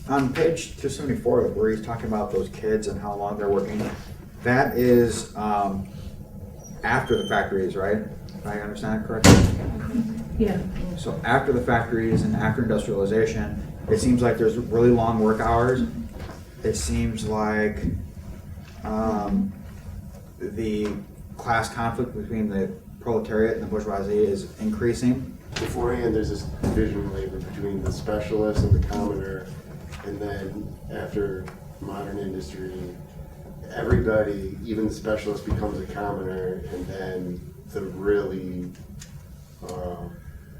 On page 274, where he's talking about those kids and how long they're working, that is after the factories, right? If I understand it correctly? Yeah. So after the factories and after industrialization, it seems like there's really long work hours. It seems like the class conflict between the proletariat and the bourgeoisie is increasing. Beforehand, there's this division of labor between the specialist and the commoner, and then after modern industry, everybody, even the specialist, becomes a commoner, and then the really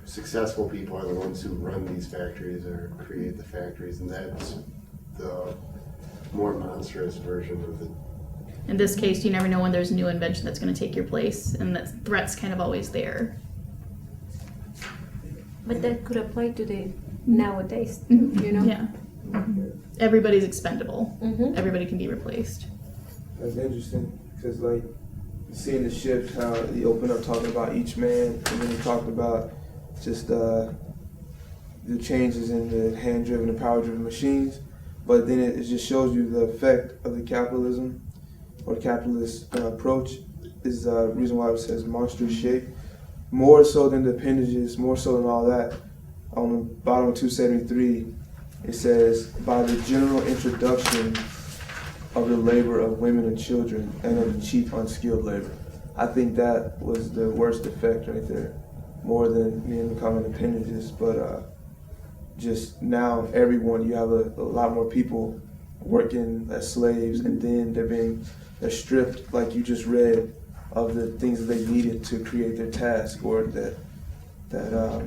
successful people are the ones who run these factories or create the factories, and that's the more monstrous version of the. In this case, you never know when there's a new invention that's going to take your place, and that threat's kind of always there. But that could apply to the nowadays, you know? Yeah. Everybody's expendable. Mhm. Everybody can be replaced. That's interesting, because like seeing the shift, how he opened up talking about each man, and then he talked about just the changes in the hand-driven and power-driven machines. But then it just shows you the effect of the capitalism or capitalist approach is the reason why it says monstrous shape. More so than the appendages, more so than all that. On the bottom of 273, it says, by the general introduction of the labor of women and children and of the cheap unskilled labor. I think that was the worst effect right there, more than men becoming appendages. But just now, everyone, you have a lot more people working as slaves, and then they're stripped, like you just read, of the things that they needed to create their task, or that I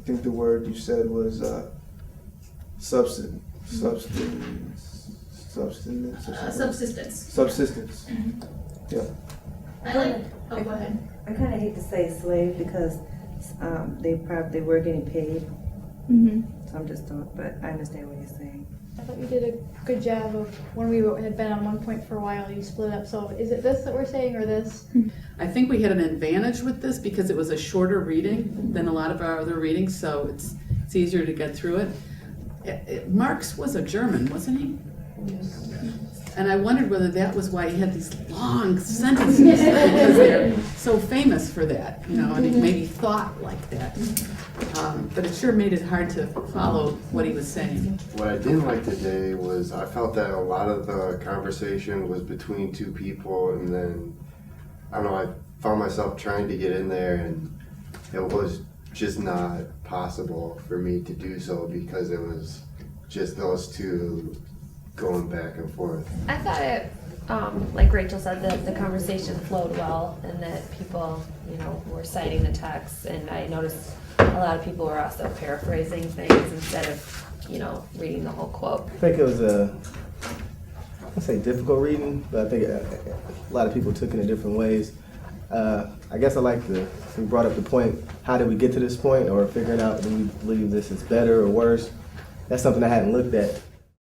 think the word you said was subsistence. Subsistence. Yeah. I like. Oh, go ahead. I kind of hate to say slave because they were getting paid. Mm-hmm. So I'm just don't. But I understand what you're saying. I thought you did a good job of when we had been on one point for a while, you split up. So is it this that we're saying or this? I think we had an advantage with this because it was a shorter reading than a lot of our other readings, so it's easier to get through it. Marx was a German, wasn't he? Yes. And I wondered whether that was why he had these long sentences, because they're so famous for that, and he maybe thought like that. But it sure made it hard to follow what he was saying. What I didn't like today was I felt that a lot of the conversation was between two people, and then, I don't know, I found myself trying to get in there, and it was just not possible for me to do so because it was just those two going back and forth. I thought it, like Rachel said, that the conversation flowed well and that people, were citing the text, and I noticed a lot of people were also paraphrasing things instead of, reading the whole quote. I think it was I'd say difficult reading, but I think a lot of people took it in different ways. I guess I like we brought up the point, how did we get to this point, or figuring out, do we believe this is better or worse? That's something I hadn't looked at